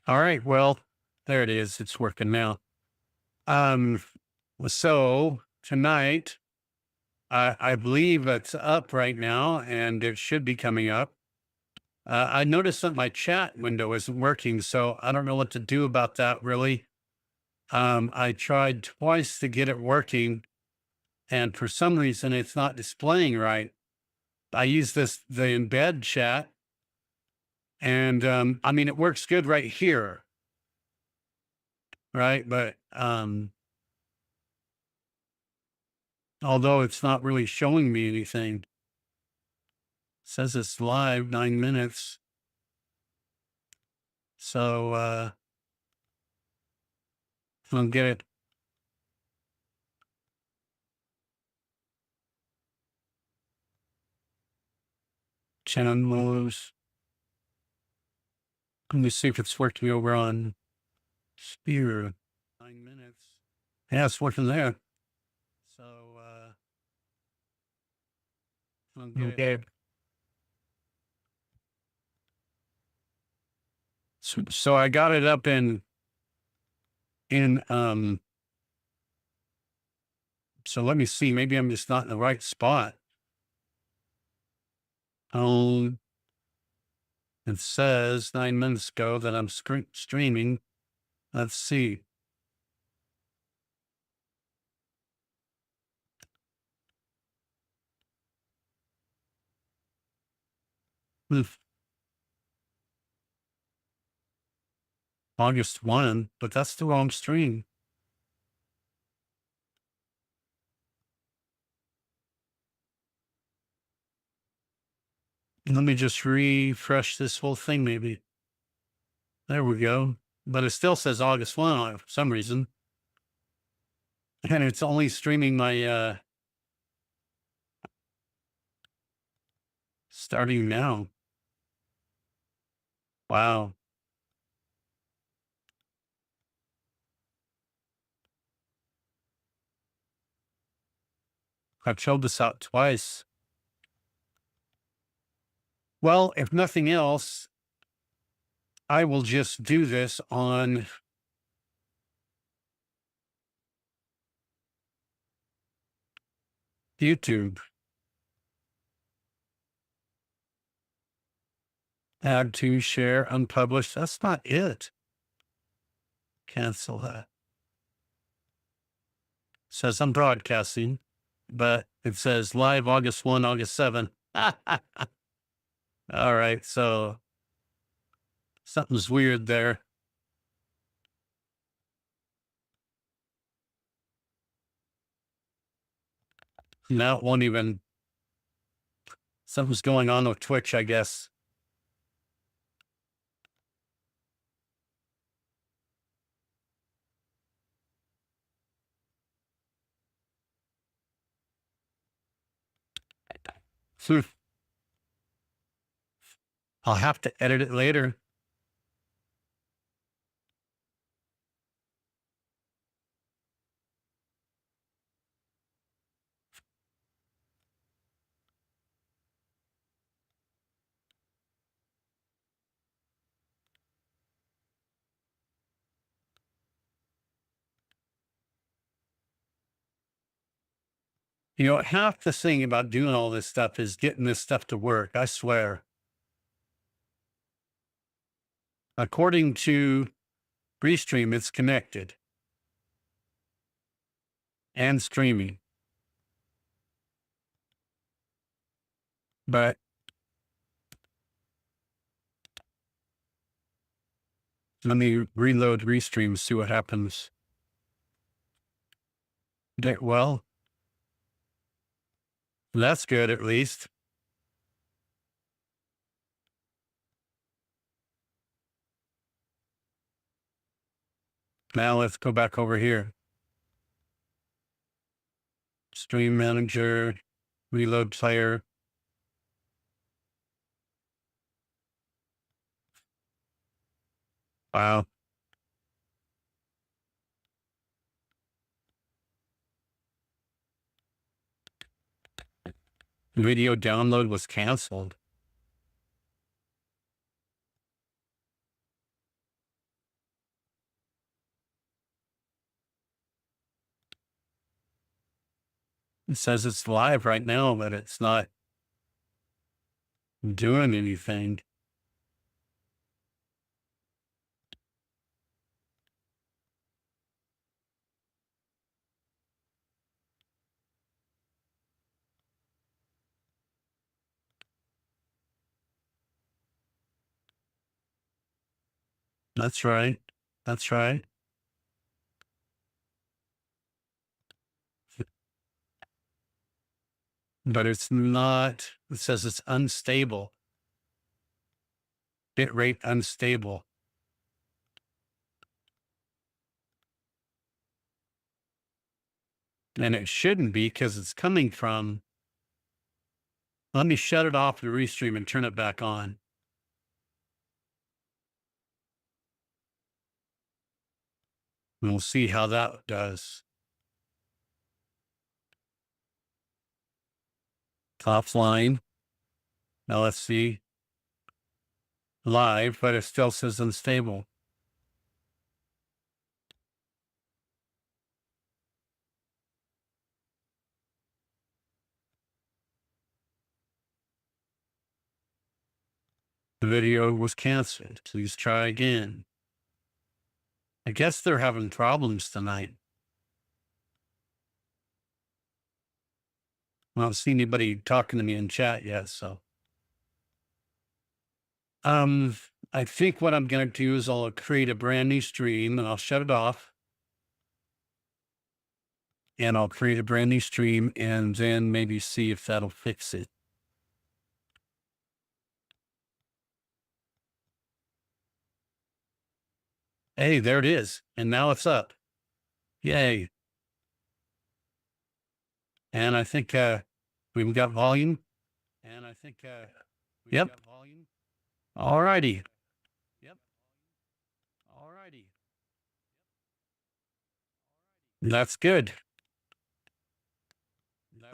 All right. Well, there it is. It's working now. Um, so tonight, I believe it's up right now and it should be coming up. I noticed that my chat window isn't working, so I don't know what to do about that really. I tried twice to get it working, and for some reason it's not displaying right. I use the embed chat, and I mean it works good right here, right? But although it's not really showing me anything. Says it's live 9 minutes. So I'll get it. Channel moves. Let me see if it's working over on Spear. 9 minutes. Yeah, it's working there. So I'll get it. Okay. So I got it up in so let me see. Maybe I'm just not in the right spot. Oh, it says 9 minutes ago that I'm streaming. Let's see. Oof, August 1, but that's the wrong stream. Let me just refresh this whole thing, maybe. There we go. But it still says August 1 on it for some reason. And it's only streaming my starting now. Wow. I've tried this out twice. Well, if nothing else, I will just do this on YouTube. Add to, share, unpublished. That's not it. Cancel that. Says I'm broadcasting, but it says live August 1, August 7. All right. So something's weird there. Now it won't even, something's going on with Twitch, I guess. Hmm. I'll have to edit it later. You know, half the thing about doing all this stuff is getting this stuff to work. I swear. According to Restream, it's connected and streaming. But let me reload Restream, see what happens. Well, that's good at least. Now let's go back over here. Stream manager, reload player. Wow. Video download was canceled. It says it's live right now, but it's not doing anything. That's right. That's right. But it's not, it says it's unstable, bit rate unstable. And it shouldn't be because it's coming from, let me shut it off the restream and turn it back on. And we'll see how that does. Offline. Now let's see. Live, but it still says unstable. The video was canceled. Please try again. I guess they're having problems tonight. I don't see anybody talking to me in chat yet, so. Um, I think what I'm gonna do is I'll create a brand new stream and I'll shut it off. And I'll create a brand new stream and then maybe see if that'll fix it. Hey, there it is. And now it's up. Yay. And I think we've got volume. And I think yep. All righty. Yep. All righty. That's good.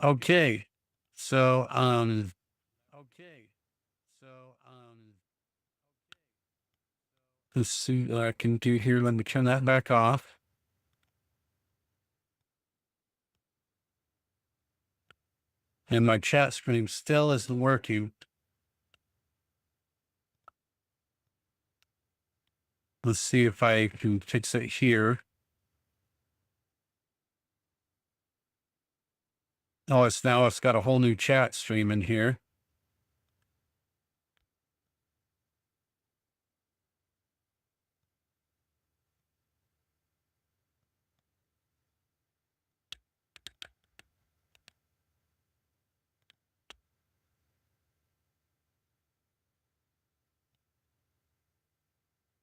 Okay. So let's see what I can do here. Let me turn that back off. And my chat screen still isn't working. Let's see if I can fix it here. Oh, it's got a whole new chat stream in here.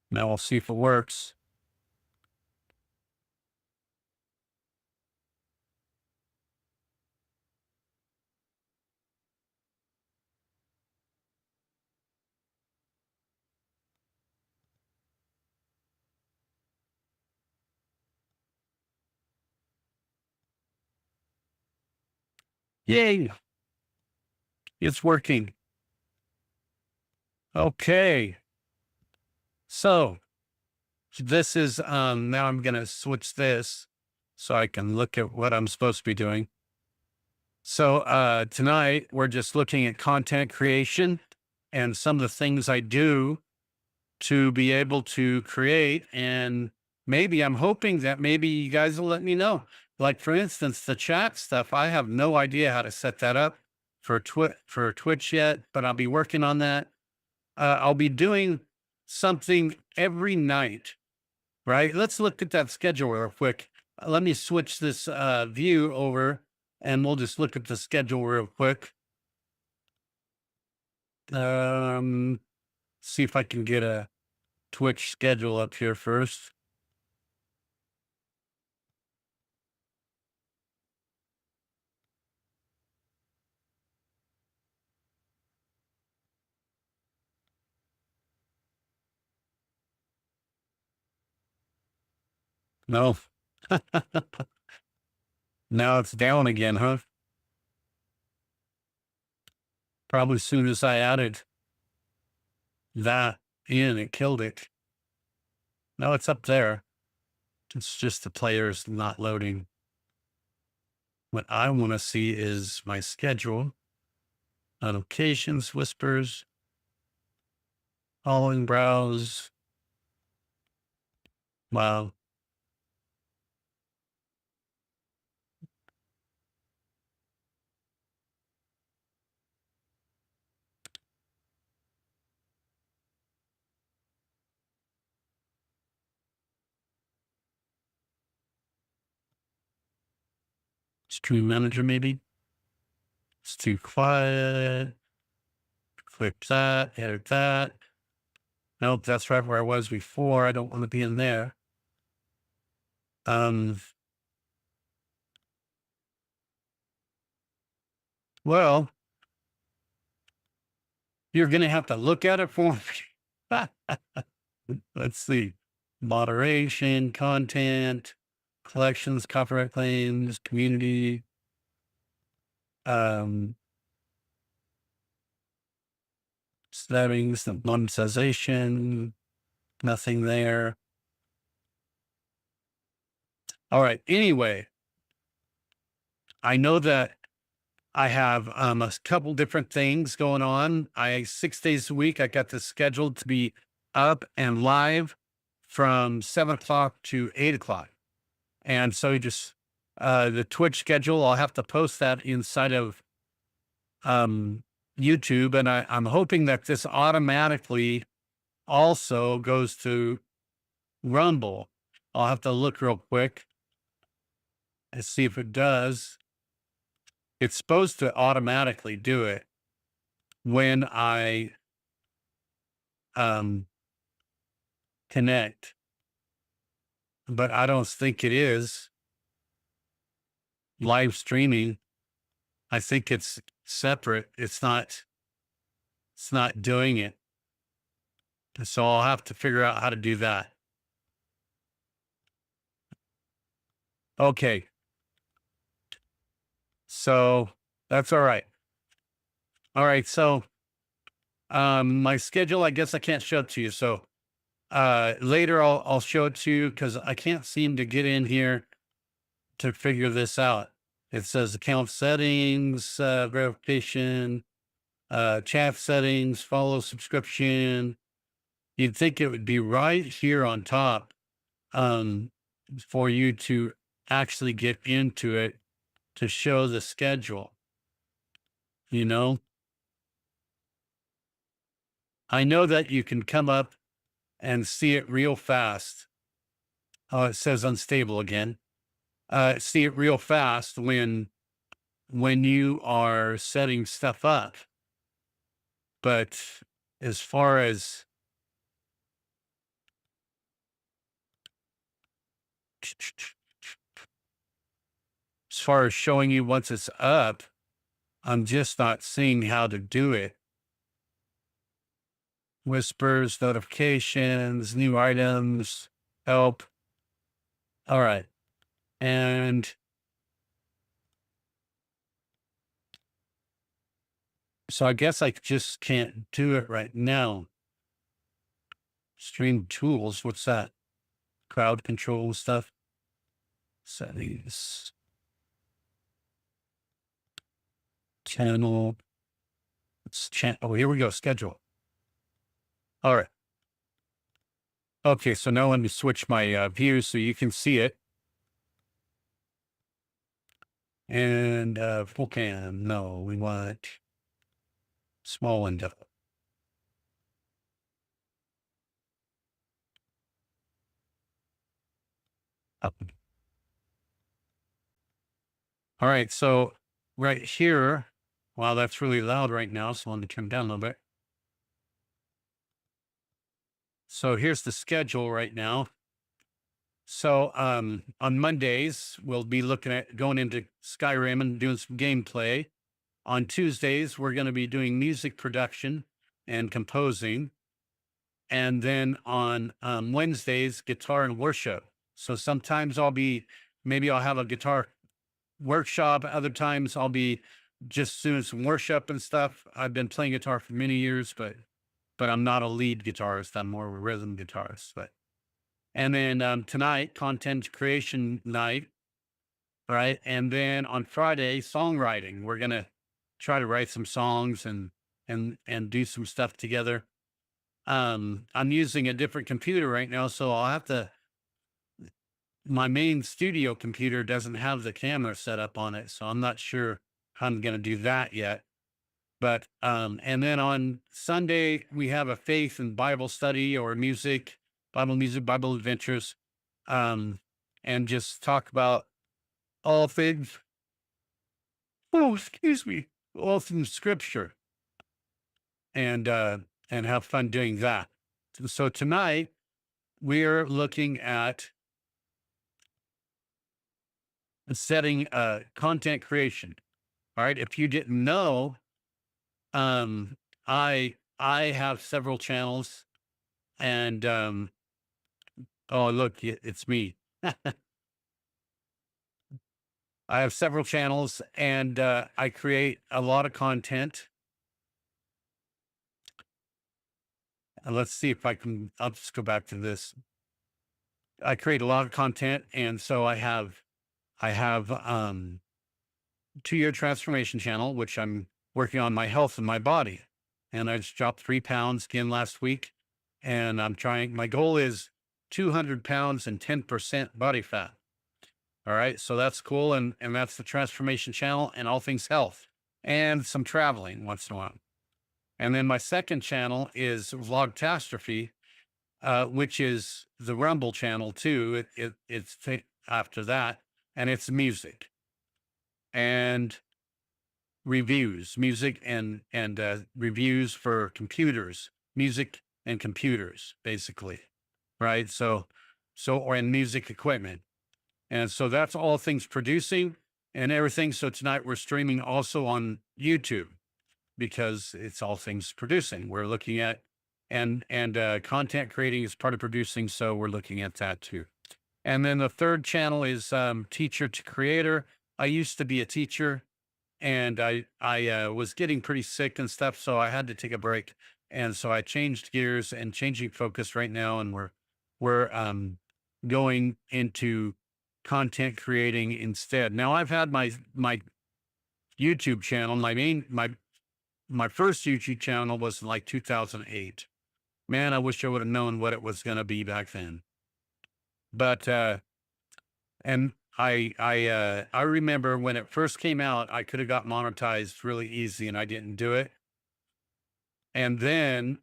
Now we'll see if it works. Yay. It's working. Okay. So this is, now I'm going to switch this so I can look at what I'm supposed to be doing. So, tonight we're just looking at content creation and some of the things I do to be able to create. And maybe I'm hoping that maybe you guys will let me know. Like, for instance, the chat stuff, I have no idea how to set that up for Twitch yet, but I'll be working on that. I'll be doing something every night, right? Let's look at that schedule real quick. Let me switch this view over and we'll just look at the schedule real quick. See if I can get a Twitch schedule up here first. No. Now it's down again, huh? Probably as soon as I added that in, it killed it. No, it's up there. It's just the player's not loading. What I want to see is my schedule, notifications, whispers, following browse. Wow. Stream manager, maybe. It's too quiet. Click that, edit that. Nope, that's right where I was before. I don't want to be in there. Um, well, you're going to have to look at it for me. Let's see. Moderation, content, collections, copyright claims, community, um, settings, the monetization, nothing there. All right. Anyway, I know that I have a couple different things going on. 6 days a week, I got this scheduled to be up and live from 7 o'clock to 8 o'clock. And so you just the Twitch schedule, I'll have to post that inside of um YouTube. And I'm hoping that this automatically also goes to Rumble. I'll have to look real quick and see if it does. It's supposed to automatically do it when I um connect, but I don't think it is live streaming. I think it's separate. It's not doing it. So I'll have to figure out how to do that. Okay. So that's all right. All right. So my schedule, I guess I can't show it to you. So later I'll show it to you because I can't seem to get in here to figure this out. It says account settings, verification, chat settings, follow subscription. You'd think it would be right here on top um, for you to actually get into it to show the schedule. You know, I know that you can come up and see it real fast. Oh, it says unstable again. See it real fast when you are setting stuff up. But as far as showing you once it's up, I'm just not seeing how to do it. Whispers, notifications, new items, help. All right. And so I guess I just can't do it right now. Stream tools. What's that? Crowd control stuff. Settings. Channel. It's oh, here we go. Schedule. All right. Okay. So now let me switch my view so you can see it. And full cam. No, we want small window. Up. All right. So right here, wow, that's really loud right now. So let me turn it down a little bit. So here's the schedule right now. So on Mondays, we'll be looking at going into Skyrim and doing some gameplay. On Tuesdays, we're going to be doing music production and composing. And then on Wednesdays, guitar and worship. So sometimes maybe I'll have a guitar workshop. Other times I'll be just doing some worship and stuff. I've been playing guitar for many years, but I'm not a lead guitarist. I'm more of a rhythm guitarist. And then tonight, content creation night. right? And then on Friday, songwriting. We're gonna try to write some songs and do some stuff together. I'm using a different computer right now, so I'll have to. My main studio computer doesn't have the camera set up on it, so I'm not sure how I'm gonna do that yet. But and then on Sunday we have a faith and Bible study or music, Bible adventures, um, and just talk about all things. Oh, excuse me, all things Scripture, and uh, and have fun doing that. So tonight we're looking at setting content creation. All right, if you didn't know, I have several channels, and oh look, it's me. I have several channels, and I create a lot of content. And let's see if I can. I'll just go back to this. I create a lot of content, and so I have 2 year transformation channel, which I'm working on my health and my body, and I just dropped 3 pounds again last week, and I'm trying. My goal is 200 pounds and 10% body fat. All right, so that's cool, and that's the transformation channel and all things health, and some traveling once in a while. And then my second channel is Vlogtastrophe, which is the Rumble channel too. After that, and it's music and reviews, music and reviews for computers, music and computers, basically, right? So or in music equipment, and so that's all things producing and everything. So tonight we're streaming also on YouTube because it's all things producing. We're looking at and content creating is part of producing, so we're looking at that too. And then the third channel is teacher to creator. I used to be a teacher, and I was getting pretty sick and stuff, so I had to take a break. And so I changed gears and changing focus right now, and we're going into content creating instead. Now I've had my YouTube channel, my first YouTube channel was in like 2008. Man, I wish I would have known what it was going to be back then. But and I remember when it first came out, I could have got monetized really easy, and I didn't do it. And then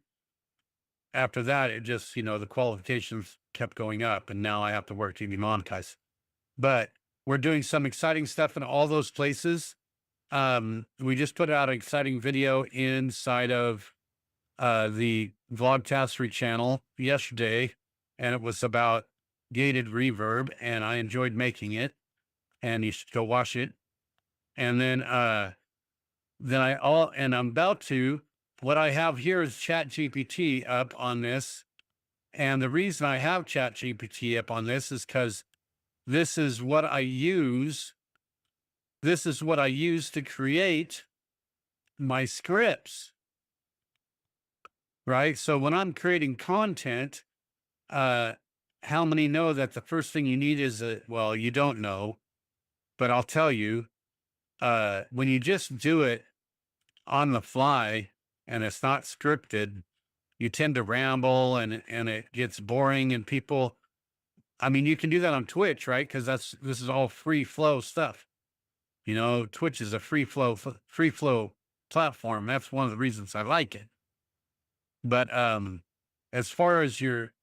after that, it just the qualifications kept going up, and now I have to work to be monetized. But we're doing some exciting stuff in all those places. We just put out an exciting video inside of the Vlogtastery channel yesterday, and it was about gated reverb, and I enjoyed making it, and you should go watch it. And then I'm about to. What I have here is Chat GPT up on this, and the reason I have Chat GPT up on this is because this is what I use. This is what I use to create my scripts, right? So when I'm creating content, how many know that the first thing you need is well, you don't know, but I'll tell you, when you just do it on the fly and it's not scripted, you tend to ramble and it gets boring and people, I mean, you can do that on Twitch, right? Because this is all free flow stuff. Twitch is a free flow platform. That's one of the reasons I like it. But as far as your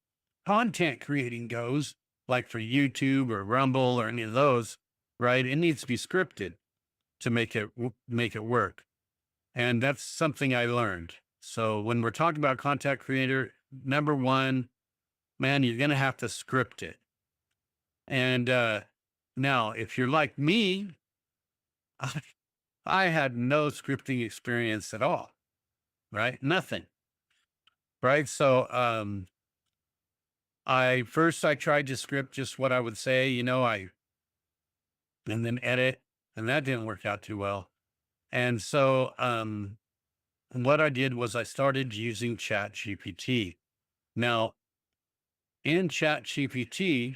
content creating goes, like for YouTube or Rumble or any of those, right? It needs to be scripted to make it work. And that's something I learned. So when we're talking about content creator, number one, man, you're going to have to script it. And now, if you're like me, I had no scripting experience at all, right? Nothing, right? So I tried to script just what I would say, and then edit, and that didn't work out too well. And so what I did was I started using Chat GPT. Now, in Chat GPT,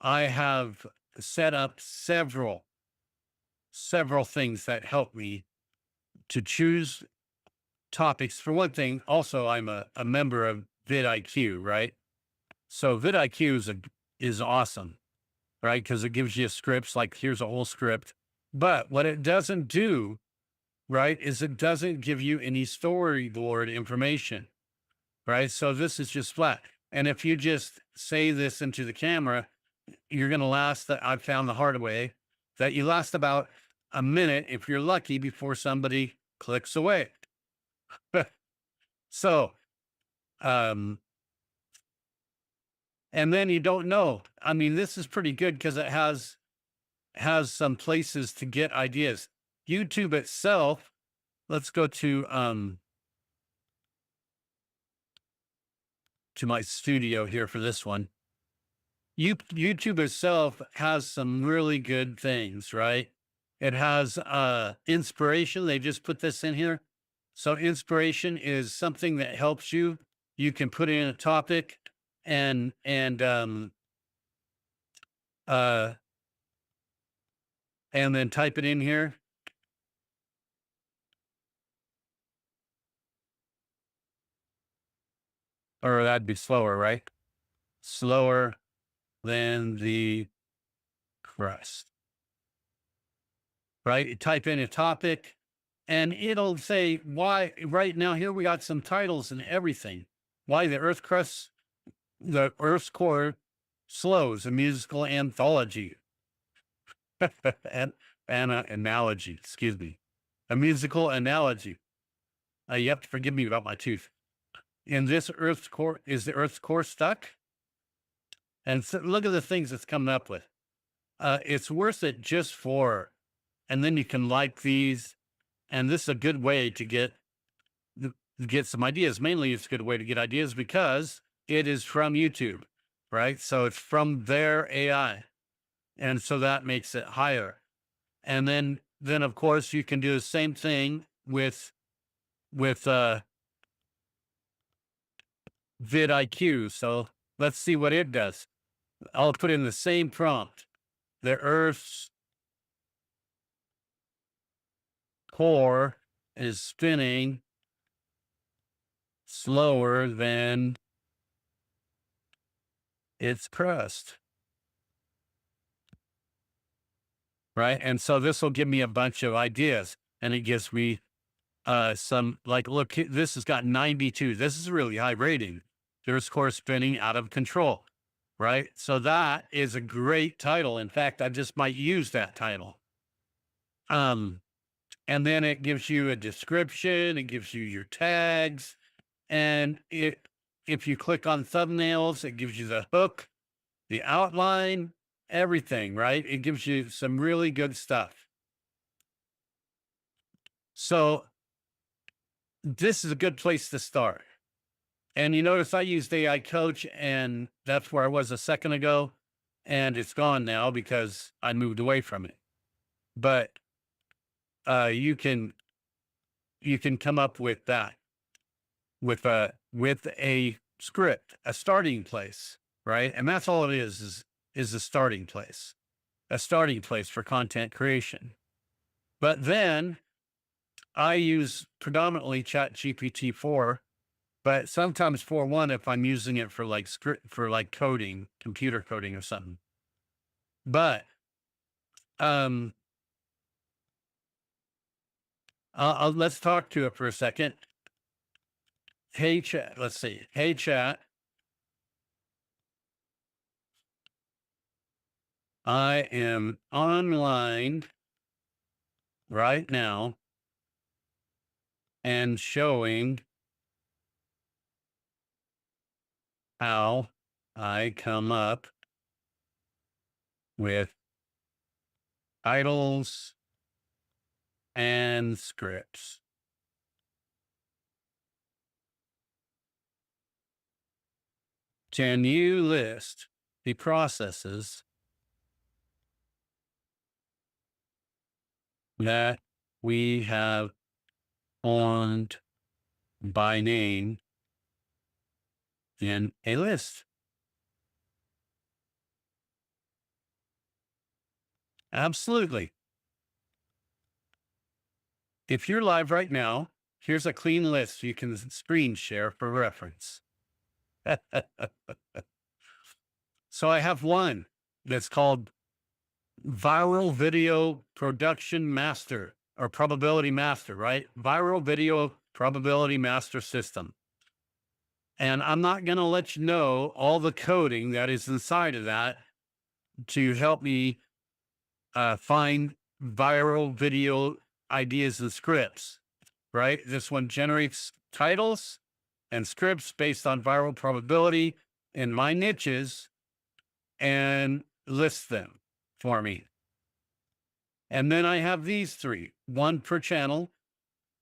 I have set up several things that help me to choose topics. For one thing, also I'm a member of vidIQ, right? So vidIQ is awesome, right? Because it gives you scripts, like here's a whole script. But what it doesn't do, right, is it doesn't give you any storyboard information, right? So this is just flat. And if you just say this into the camera, you're going to last, I've found the hard way that you last about a minute if you're lucky before somebody clicks away. So, um, and then you don't know. I mean, this is pretty good because it has some places to get ideas. YouTube itself, let's go to my studio here for this one. YouTube itself has some really good things, right? It has inspiration. They just put this in here. So inspiration is something that helps you. You can put in a topic and uh and then type it in here. Or that'd be slower, right? Slower than the crust. Right? You type in a topic and it'll say why right now. Here we got some titles and everything. Why the Earth's core slows, a musical anthology. and analogy, excuse me. A musical analogy. You have to forgive me about my tooth. In this Earth's core, is the Earth's core stuck? And so look at the things it's coming up with. It's worth it just for, and then you can like these. And this is a good way to get some ideas. Mainly, it's a good way to get ideas because it is from YouTube, right? So it's from their AI, and so that makes it higher. And then of course you can do the same thing with vidIQ. So let's see what it does. I'll put in the same prompt. The Earth's core is spinning slower than its crust. Right. And so this will give me a bunch of ideas, and it gives me some, like, look, this has got 92. This is a really high rating. There's core spinning out of control. Right. So that is a great title. In fact, I just might use that title. Um, and then it gives you a description, it gives you your tags, and if you click on thumbnails, it gives you the hook, the outline, everything, right? It gives you some really good stuff. So this is a good place to start. And you notice I used AI Coach, and that's where I was a second ago, and it's gone now because I moved away from it. But you can come up with that with a script, a starting place, right? And that's all it is a starting place, for content creation. But then I use predominantly Chat GPT 4, but sometimes 4.1 if I'm using it for like script, for like coding, computer coding or something. But um, let's talk to it for a second. Hey chat, let's see. Hey chat, I am online right now and showing how I come up with titles and scripts. Can you list the processes that we have on by name in a list? Absolutely. If you're live right now, here's a clean list you can screen share for reference. So I have one that's called Viral Video Production Master or Probability Master, right? Viral Video Probability Master System. And I'm not going to let you know all the coding that is inside of that to help me find viral video ideas and scripts, right? This one generates titles and scripts based on viral probability in my niches and lists them for me. And then I have these three, one per channel,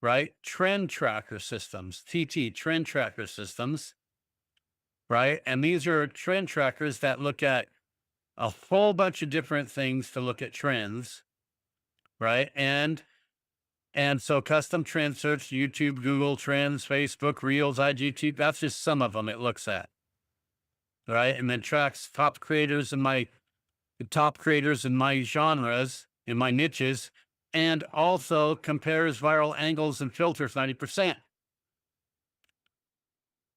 right? Trend tracker systems, TT, trend tracker systems, right? And these are trend trackers that look at a whole bunch of different things to look at trends, right? And so custom trend search, YouTube, Google Trends, Facebook, Reels, IGTV, that's just some of them it looks at, right? And then tracks top creators in my genres, in my niches, and also compares viral angles and filters 90%,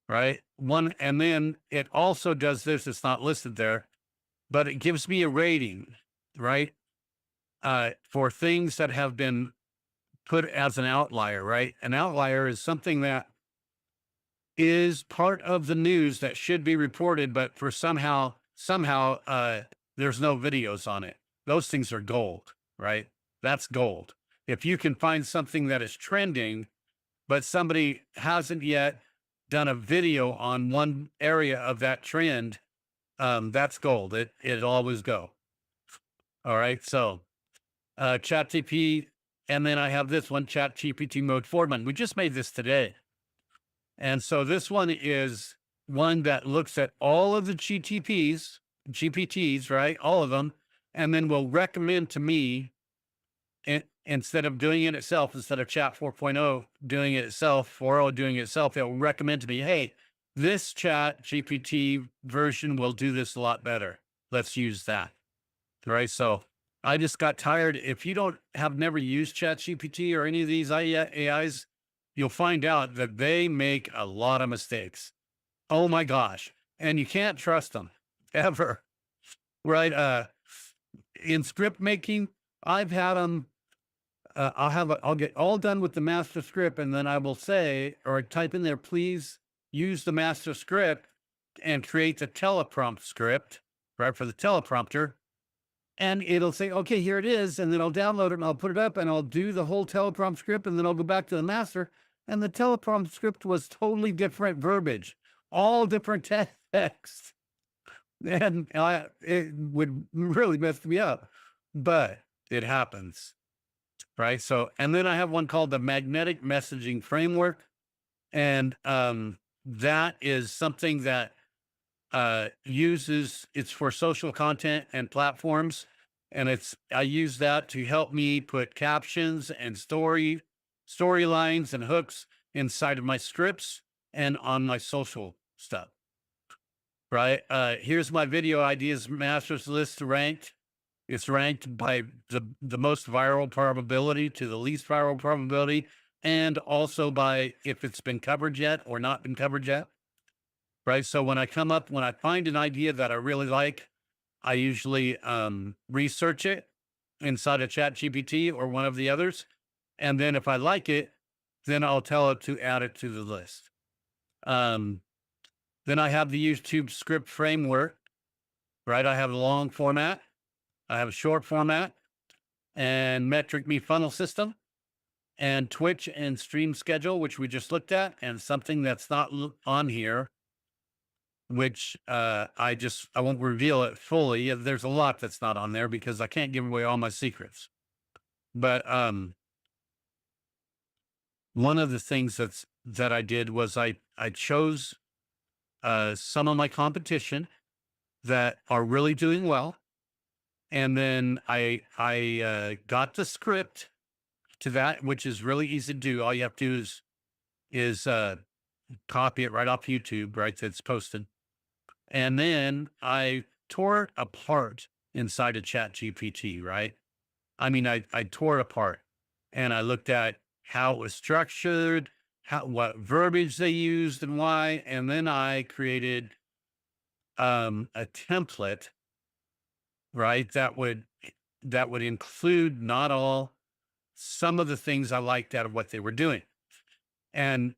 right? One, and then it also does this, it's not listed there, but it gives me a rating, right? For things that have been put as an outlier, right? An outlier is something that is part of the news that should be reported, but for somehow, there's no videos on it. Those things are gold, right? That's gold. If you can find something that is trending, but somebody hasn't yet done a video on one area of that trend, that's gold. It'll always go. All right. So ChatGPT, and then I have this one, ChatGPT Mode Foreman. We just made this today. And so this one is one that looks at all of the GPTs, right? All of them, and then will recommend to me, instead of doing it itself, instead of Chat 4.0 doing it itself, 4.0 doing it itself, it will recommend to me, hey, this Chat GPT version will do this a lot better. Let's use that, right? So I just got tired. If you have never used Chat GPT or any of these AIs, you'll find out that they make a lot of mistakes. Oh my gosh. And you can't trust them ever, right? In script making, I've had them, I'll get all done with the master script. And then I will say, or type in there, please use the master script and create the teleprompt script, right? For the teleprompter. And it'll say, okay, here it is. And then I'll download it and I'll put it up and I'll do the whole teleprompt script. And then I'll go back to the master. And the teleprompt script was totally different verbiage, all different text. And it would really mess me up, but it happens, right? So, and then I have one called the Magnetic Messaging Framework. And that is something that it's for social content and platforms. And I use that to help me put captions and storylines and hooks inside of my scripts and on my social stuff, right? Here's my video ideas masters list ranked. It's ranked by the most viral probability to the least viral probability, and also by if it's been covered yet or not been covered yet. Right. So when I find an idea that I really like, I usually research it inside of Chat GPT or one of the others. And then if I like it, then I'll tell it to add it to the list. Then I have the YouTube script framework, right? I have a long format, I have a short format, and metric me funnel system, and Twitch and stream schedule, which we just looked at, and something that's not on here, which I won't reveal it fully. There's a lot that's not on there because I can't give away all my secrets. But one of the things that I did was I chose some of my competition that are really doing well, and then I got the script to that, which is really easy to do. All you have to do is copy it right off YouTube, right? That's posted. And then I tore it apart inside of Chat GPT, right? I mean, I tore it apart and I looked at how it was structured, what verbiage they used and why. And then I created a template, right? That would include not all, some of the things I liked out of what they were doing. And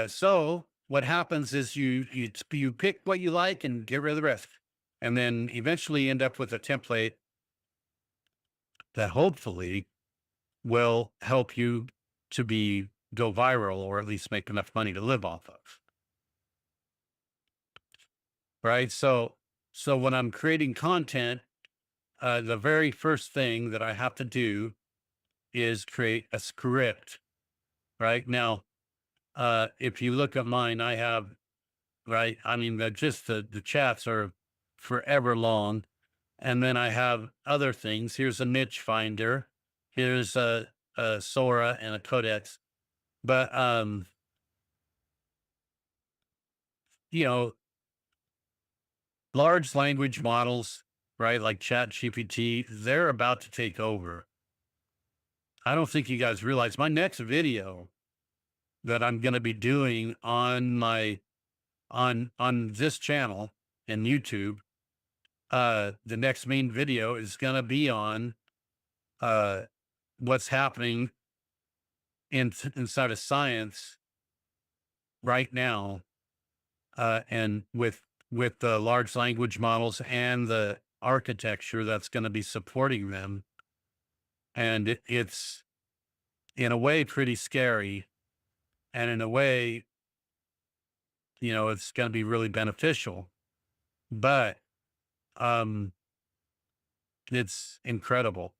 so what happens is you pick what you like and get rid of the rest. And then eventually end up with a template that hopefully will help you to go viral or at least make enough money to live off of. Right. So when I'm creating content, the very first thing that I have to do is create a script. Right now, if you look at mine, I have, right. I mean, just the chats are forever long. And then I have other things. Here's a niche finder. Here's a Sora and a Codex. But you know, large language models, right, like Chat GPT, they're about to take over. I don't think you guys realize my next video that I'm going to be doing on my on this channel and YouTube. The next main video is going to be on uh, what's happening inside of science right now, and with the large language models and the architecture that's going to be supporting them. And it's in a way pretty scary. And in a way, it's going to be really beneficial, but um, it's incredible.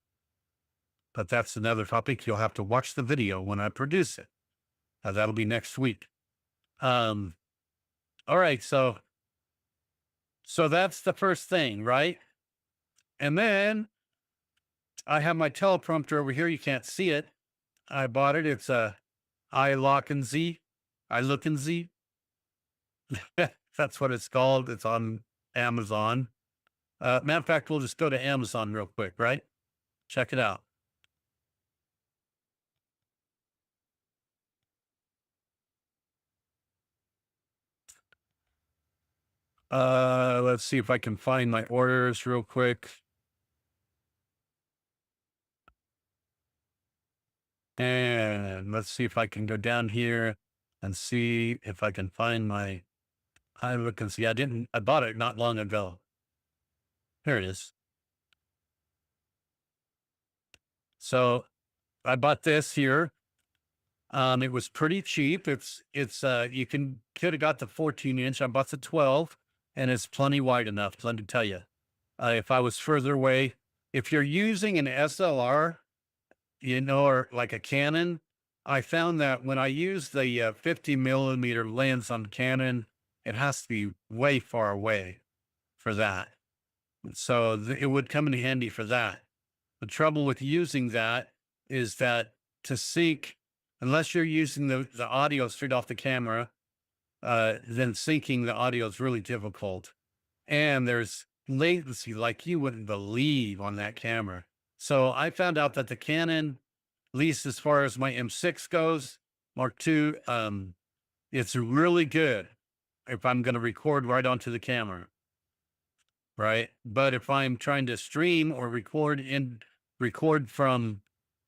But that's another topic. You'll have to watch the video when I produce it. That'll be next week. All right. So that's the first thing, right? And then I have my teleprompter over here. You can't see it. I bought it. It's a iLook and Z. That's what it's called. It's on Amazon. Matter of fact, we'll just go to Amazon real quick, right? Check it out. Let's see if I can find my orders real quick. And let's see if I can go down here and see if I can find my iLook and See. I bought it not long ago. Here it is. So I bought this here. It was pretty cheap. You could have got the 14-inch. I bought the 12 and it's plenty wide enough. Let me tell you, if I was further away, if you're using an SLR, or like a Canon, I found that when I use the 50 millimeter lens on Canon, it has to be way far away for that. So it would come in handy for that. The trouble with using that is that to sync, unless you're using the audio straight off the camera, then syncing the audio is really difficult. And there's latency like you wouldn't believe on that camera. So I found out that the Canon, at least as far as my M6 goes, Mark II, it's really good if I'm going to record right onto the camera. Right. But if I'm trying to stream or record from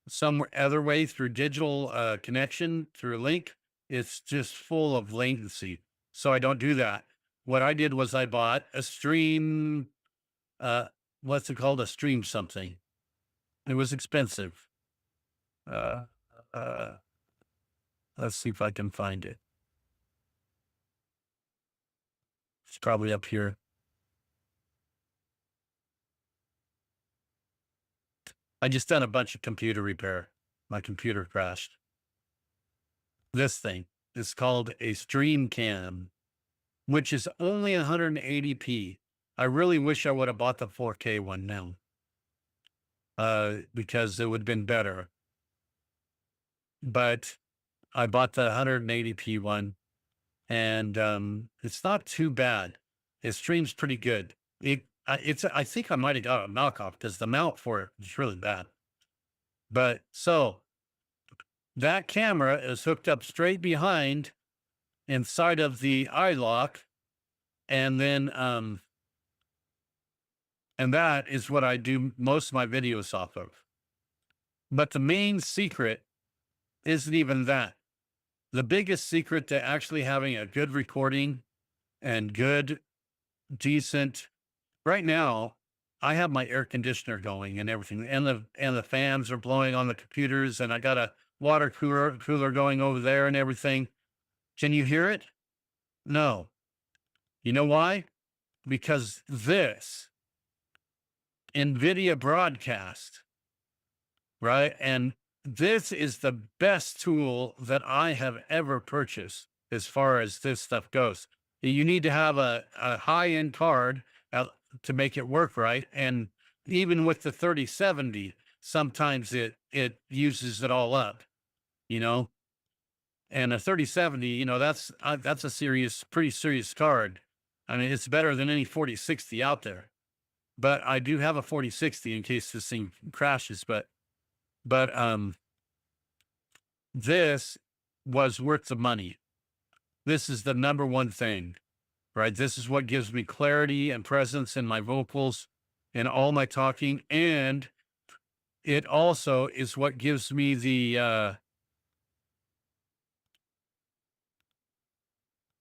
some other way through digital connection through a link, it's just full of latency. So I don't do that. What I did was I bought a stream, what's it called? A stream something. It was expensive. Uh, uh, let's see if I can find it. It's probably up here. I just done a bunch of computer repair. My computer crashed. This thing is called a Stream Cam, which is only 180p. I really wish I would have bought the 4K one now, because it would have been better. But I bought the 180p one, and it's not too bad. It streams pretty good. I think I might have got a knockoff because the mount for it is really bad. But so that camera is hooked up straight behind inside of the eye lock. And then, and that is what I do most of my videos off of. But the main secret isn't even that. The biggest secret to actually having a good recording and good, decent, right now, I have my air conditioner going and everything, and the fans are blowing on the computers, and I got a water cooler going over there and everything. Can you hear it? No. You know why? Because this NVIDIA broadcast, right? And this is the best tool that I have ever purchased as far as this stuff goes. You need to have a high end card to make it work right. And even with the 3070, sometimes it uses it all up, you know. And a 3070, that's a pretty serious card. I mean, it's better than any 4060 out there. But I do have a 4060 in case this thing crashes. But this was worth the money. This is the number one thing, right? This is what gives me clarity and presence in my vocals and all my talking. And it also is what gives me the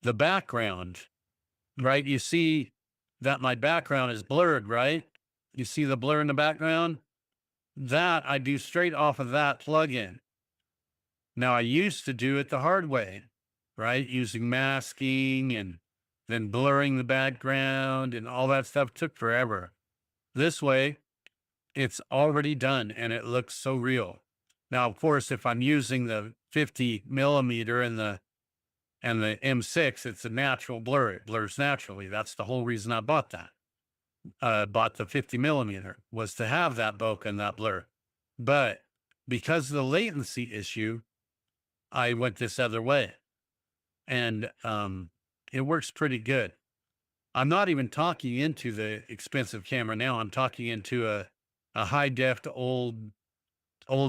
background, right? You see that my background is blurred, right? You see the blur in the background? That I do straight off of that plugin. Now, I used to do it the hard way, right? Using masking and then blurring the background and all that stuff took forever. This way, it's already done and it looks so real. Now, of course, if I'm using the 50 millimeter and the M6, it's a natural blur. It blurs naturally. That's the whole reason I bought that. Bought the 50 millimeter was to have that bokeh and that blur. But because of the latency issue, I went this other way, and it works pretty good. I'm not even talking into the expensive camera now. I'm talking into a high def old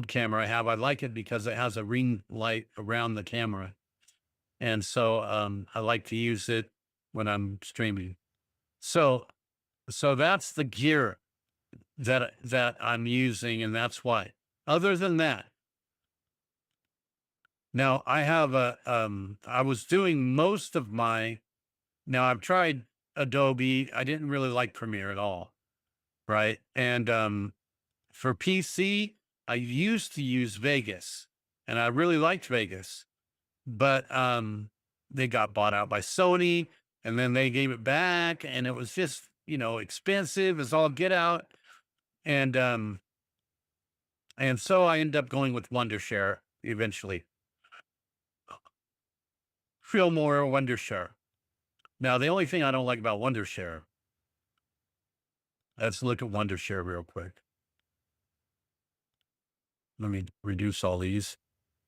camera I have. I like it because it has a ring light around the camera, and so I like to use it when I'm streaming. So that's the gear that I'm using, and that's why. Other than that, now I have I was doing most of now I've tried Adobe. I didn't really like Premiere at all, right? And for PC, I used to use Vegas, and I really liked Vegas, but they got bought out by Sony, and then they gave it back, and it was just expensive as all get out, and so I ended up going with Wondershare eventually. Feel more Wondershare. Now, the only thing I don't like about Wondershare, let's look at Wondershare real quick. Let me reduce all these.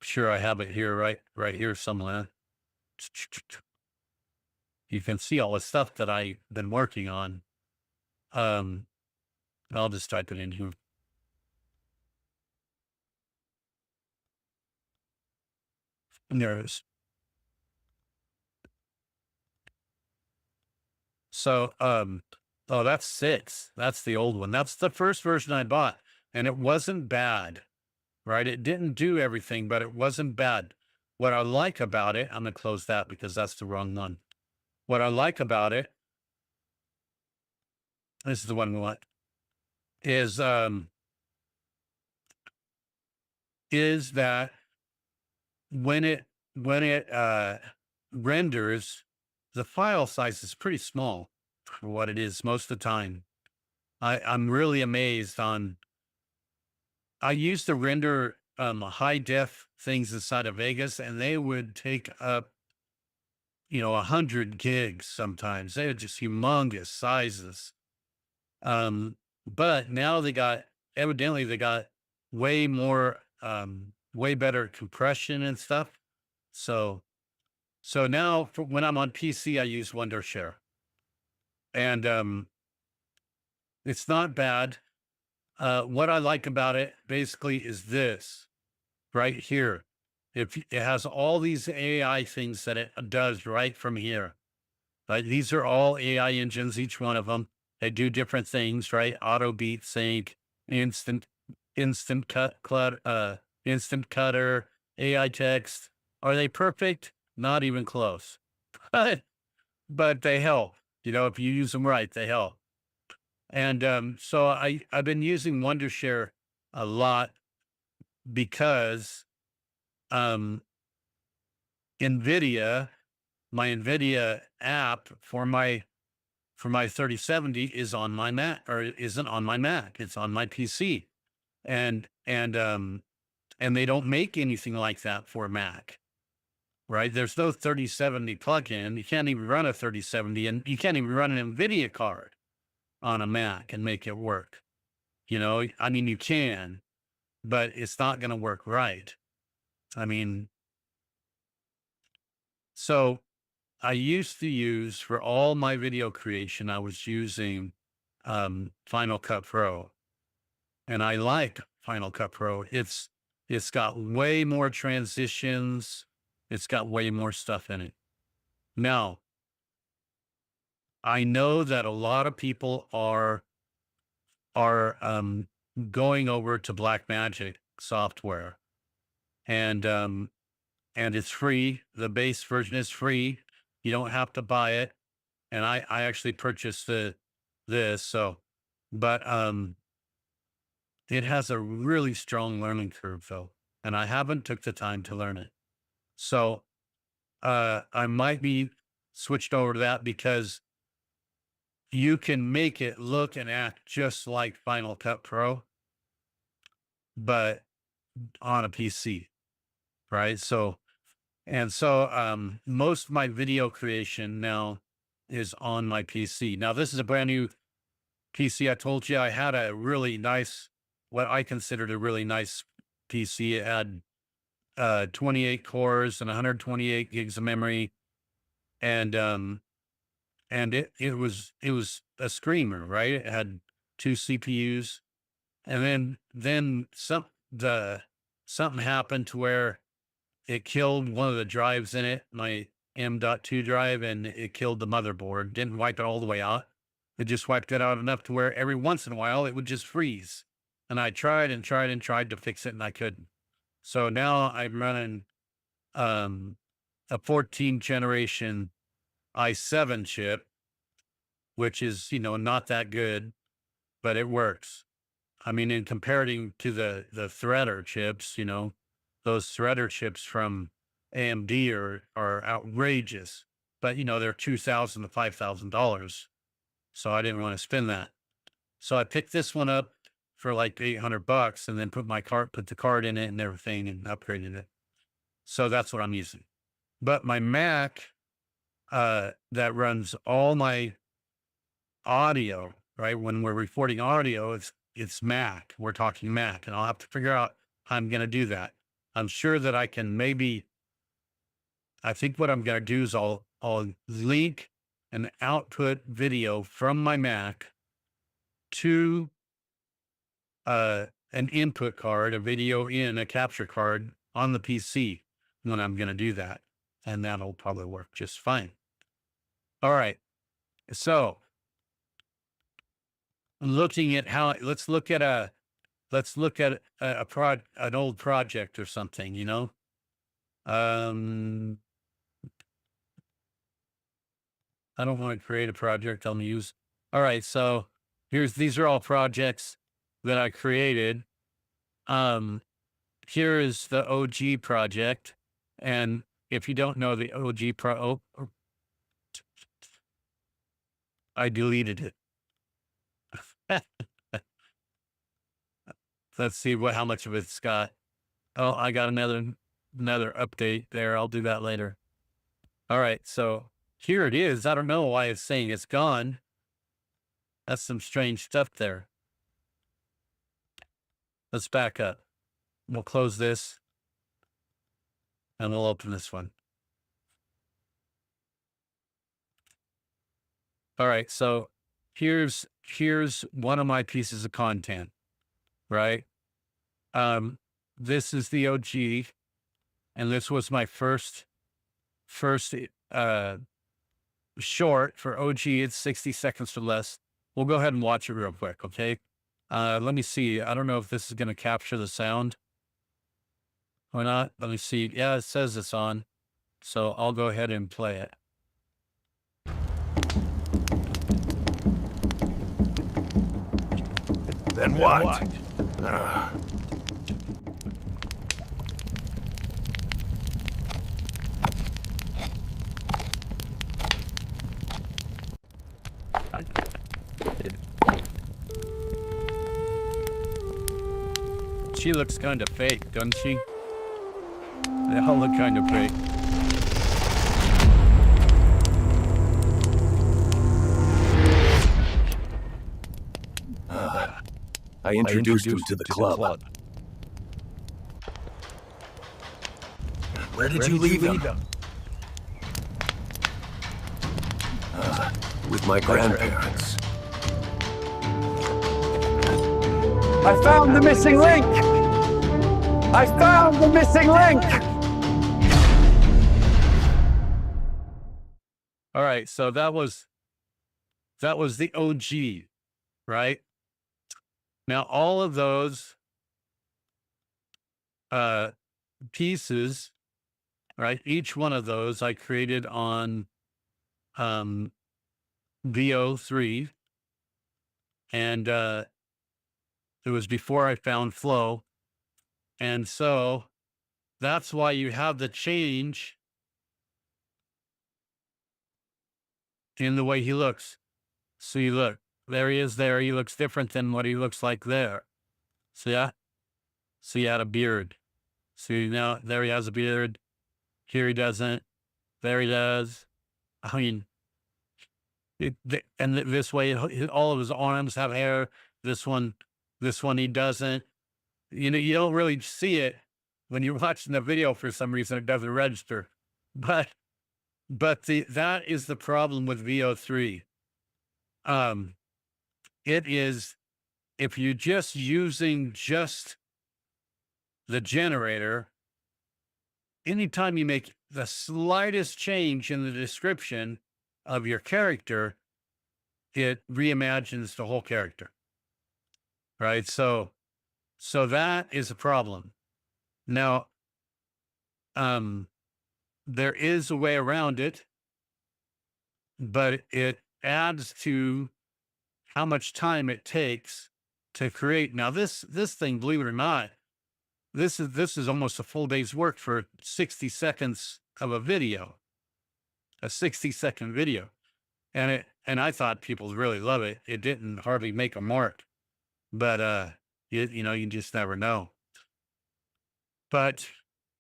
Sure, I have it here, right here somewhere. You can see all the stuff that I've been working on. I'll just type it in here. And there it is. So, oh, that's 6. That's the old one. That's the first version I bought, and it wasn't bad, right? It didn't do everything, but it wasn't bad. What I like about it, I'm gonna close that because that's the wrong one. What I like about it, this is the one we want, is that when it renders, the file size is pretty small for what it is most of the time. I'm really amazed on. I used to render high def things inside of Vegas, and they would take up 100 gigs sometimes. They were just humongous sizes. But now evidently they got way more, way better compression and stuff. So now when I'm on PC, I use Wondershare, and it's not bad. What I like about it basically is this right here. If it has all these AI things that it does right from here, right? These are all AI engines, each one of them. They do different things, right? Auto beat sync, instant, instant instant cutter, AI text. Are they perfect? Not even close. But but they help. You know, if you use them right, they help. And so I've been using Wondershare a lot because um, NVIDIA, my NVIDIA app for my 3070 is on my Mac or isn't on my Mac. It's on my PC. And they don't make anything like that for Mac, right? There's no 3070 plugin. You can't even run a 3070 and you can't even run an NVIDIA card on a Mac and make it work. You know, I mean, you can, but it's not going to work right. I mean, so I used to use for all my video creation, I was using Final Cut Pro, and I like Final Cut Pro. It's got way more transitions. It's got way more stuff in it. Now, I know that a lot of people are going over to Black Magic software, and and it's free. The base version is free. You don't have to buy it. And I actually purchased this. So, but it has a really strong learning curve though, and I haven't took the time to learn it. So, I might be switched over to that because you can make it look and act just like Final Cut Pro, but on a PC, right? So, and so, most of my video creation now is on my PC. Now, this is a brand new PC. I told you I had a really nice, what I considered a really nice PC. It had 28 cores and 128 gigs of memory, and it was a screamer, right? It had two CPUs, and then something happened to where it killed one of the drives in it, my M.2 drive, and it killed the motherboard. Didn't wipe it all the way out. It just wiped it out enough to where every once in a while it would just freeze. And I tried and tried and tried to fix it and I couldn't. So now I'm running um, a 14 generation i7 chip, which is, not that good, but it works. I mean, in comparing to the Threader chips, those Threader chips from AMD are outrageous, but they're $2,000 to $5,000. So I didn't want to spend that. So I picked this one up for like $800 and then put the card in it and everything and upgraded it. So that's what I'm using. But my Mac, that runs all my audio, right? When we're recording audio, it's Mac. We're talking Mac, and I'll have to figure out how I'm going to do that. I'm sure that I can maybe. I think what I'm going to do is I'll link an output video from my Mac to an input card, a video in a capture card on the PC when I'm going to do that, and that'll probably work just fine. All right, so looking at how let's look at an old project or something, Um, I don't want to create a project. I'll use. All right. So these are all projects that I created. Um, here is the OG project. And if you don't know the I deleted it. Let's see how much of it's got. Oh, I got another update there. I'll do that later. All right. So here it is. I don't know why it's saying it's gone. That's some strange stuff there. Let's back up. We'll close this and we'll open this one. All right. So here's one of my pieces of content. right? Um, this is the OG, and this was my first short for OG. It's 60 seconds or less. We'll go ahead and watch it real quick, okay? Let me see. I don't know if this is going to capture the sound or not. Let me see. Yeah, it says it's on. So I'll go ahead and play it. Then what? She looks kind of fake, doesn't she? They all look kind of fake. I introduced him to the club. Where did you leave him? With my grandparents. I found the missing link! I found the missing link! All right, so that was the OG, right? Now all of those pieces, right? Each one of those I created on VO3, and it was before I found flow. And so that's why you have the change in the way he looks. So you look, there he is there. He looks different than what he looks like there. See that? So he had a beard. See now, there he has a beard. Here he doesn't. There he does. I mean, this way, all of his arms have hair. This one he doesn't. You know, you don't really see it when you're watching the video. For some reason, it doesn't register. But that is the problem with VO3. It is, if you're just using just the generator, anytime you make the slightest change in the description of your character, it reimagines the whole character. Right? So that is a problem. Now, there is a way around it, but it adds to how much time it takes to create. Now, this thing, believe it or not, this is almost a full day's work for 60 seconds of a video, a 60-second video. And I thought people would really love it. It didn't hardly make a mark, but you know, you just never know. But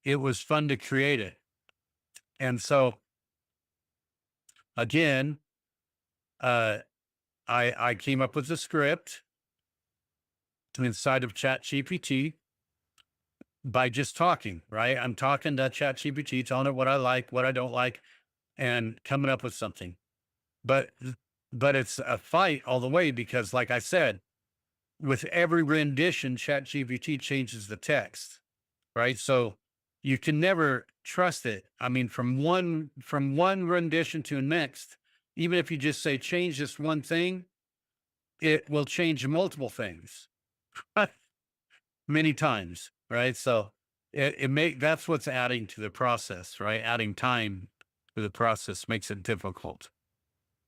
it was fun to create it. And so again, I came up with the script inside of ChatGPT by just talking, right? I'm talking to ChatGPT, telling it what I like, what I don't like, and coming up with something. But it's a fight all the way because, like I said, with every rendition, ChatGPT changes the text, right? So you can never trust it. I mean, from one rendition to the next, even if you just say change this one thing, it will change multiple things many times, right? So that's what's adding to the process, right? Adding time to the process makes it difficult.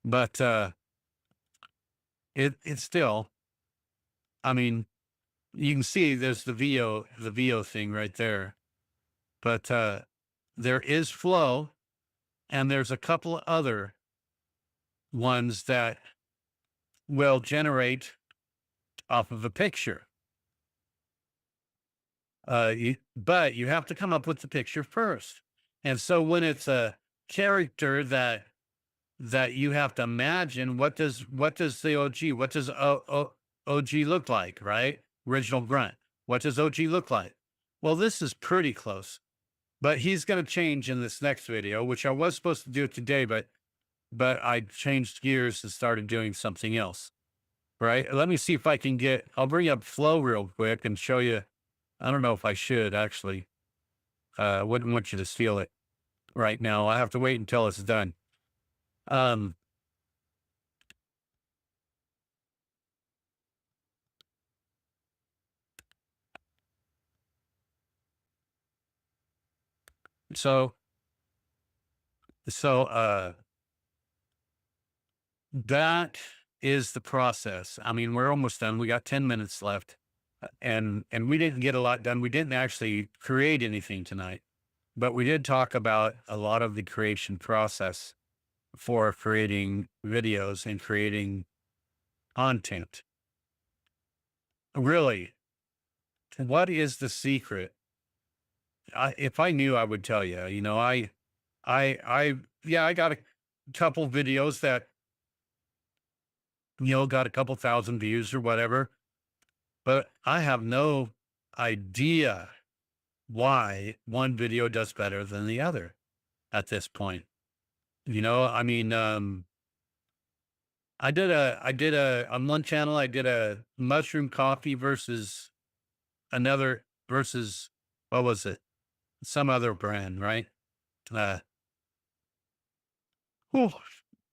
But it's still, I mean, you can see there's the VO thing right there. But there is flow, and there's a couple of other ones that will generate off of a picture. But you have to come up with the picture first. And so when it's a character that you have to imagine, what does the OG, what does OG look like, right? Original grunt. What does OG look like? Well, this is pretty close, but he's going to change in this next video, which I was supposed to do it today, but I changed gears and started doing something else. right? Let me see if I can I'll bring up Flow real quick and show you. I don't know if I should actually. Wouldn't want you to steal it right now. I have to wait until it's done. Um, so, so, that is the process. I mean, we're almost done. We got 10 minutes left, and we didn't get a lot done. We didn't actually create anything tonight, but we did talk about a lot of the creation process for creating videos and creating content. Really, what is the secret? If I knew, I would tell you. You know, yeah, I got a couple videos that got a couple thousand views or whatever, but I have no idea why one video does better than the other at this point. I mean, on one channel, I did a mushroom coffee versus what was it? Some other brand, right? Uh, whew,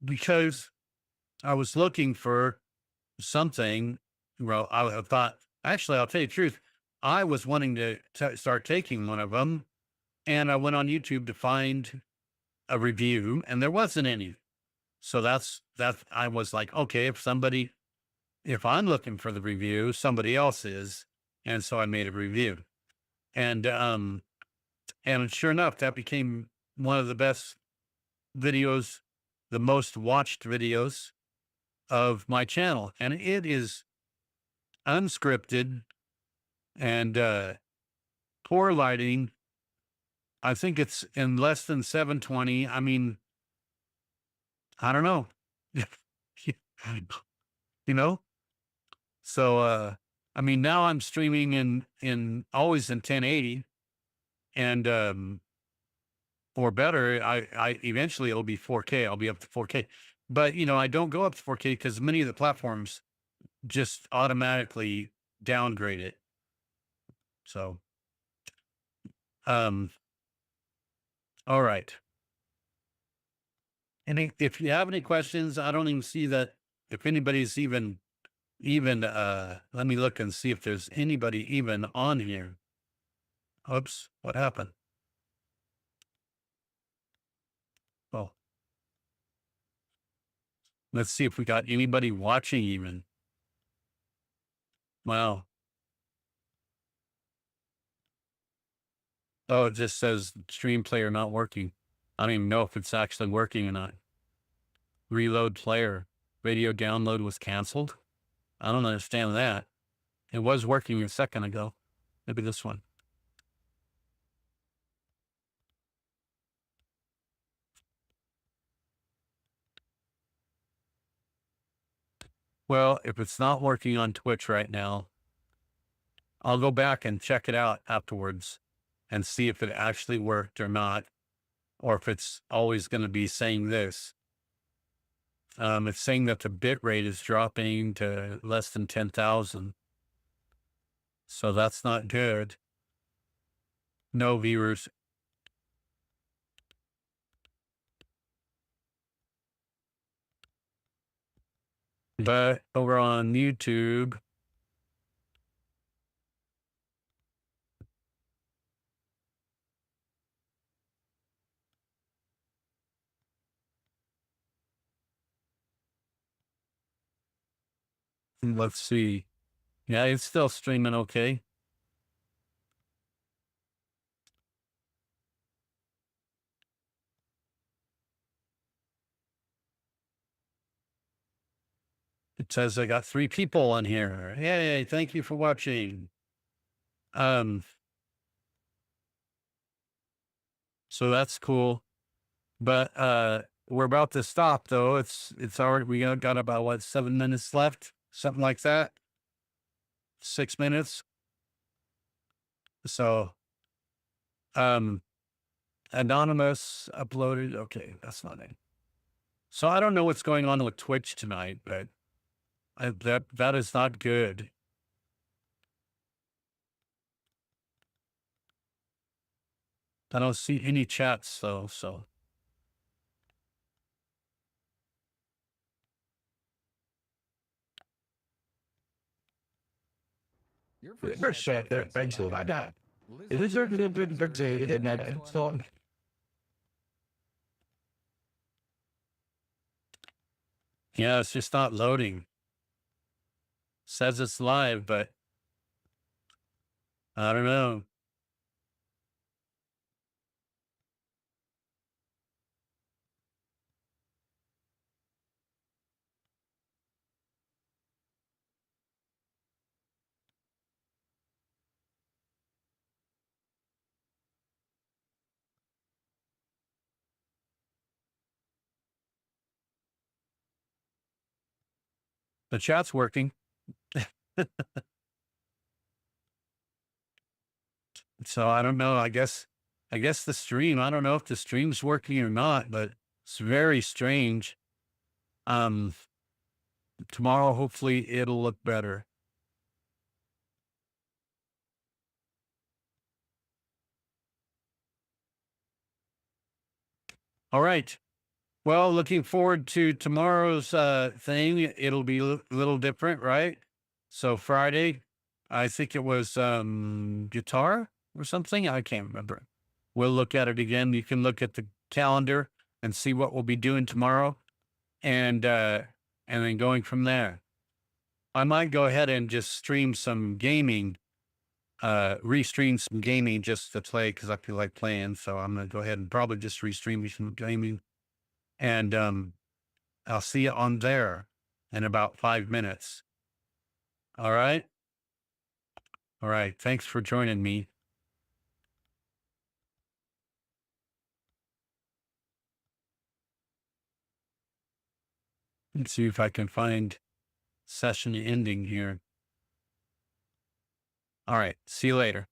because I was looking for something. Well, I thought, actually, I'll tell you the truth. I was wanting to start taking one of them, and I went on YouTube to find a review, and there wasn't any. So I was like, okay, if I'm looking for the review, somebody else is. And so I made a review. And sure enough, that became one of the best videos, the most watched videos of my channel. And it is unscripted and poor lighting. I think it's in less than 720. I mean, I don't know. you know? So I mean, now I'm streaming in always in 1080 and or better. I eventually it'll be 4K. I'll be up to 4K. But I don't go up to 4K because many of the platforms just automatically downgrade it. So all right. And if you have any questions, I don't even see that if anybody's even let me look and see if there's anybody even on here. Oops, what happened? Well, let's see if we got anybody watching even. Wow. Oh, it just says stream player not working. I don't even know if it's actually working or not. Reload player. Radio download was canceled. I don't understand that. It was working a second ago. Maybe this one. Well, if it's not working on Twitch right now, I'll go back and check it out afterwards and see if it actually worked or not, or if it's always going to be saying this. It's saying that the bit rate is dropping to less than 10,000. So that's not good. No viewers. But over on YouTube, let's see. Yeah, it's still streaming okay. It says I got 3 people on here. Hey, thank you for watching. So that's cool. But we're about to stop though. It's already we got about 7 minutes left, something like that. 6 minutes. So anonymous uploaded. Okay, that's not it. So I don't know what's going on with Twitch tonight, but That is not good. I don't see any chats though, so. Your first shot there, thanks a lot. Is this your birthday in that song? Yeah, it's just not loading. Says it's live, but I don't know. The chat's working. So I don't know. I guess the stream, I don't know if the stream's working or not, but it's very strange. Um, Tomorrow, hopefully it'll look better. All right. Well, looking forward to tomorrow's thing. It'll be a little different, right? So Friday, I think it was guitar or something. I can't remember. We'll look at it again. You can look at the calendar and see what we'll be doing tomorrow, and then going from there. I might go ahead and just stream some gaming, restream some gaming just to play because I feel like playing. So I'm gonna go ahead and probably just restream some gaming, and I'll see you on there in about 5 minutes. All right. All right. Thanks for joining me. Let's see if I can find session ending here. All right. See you later.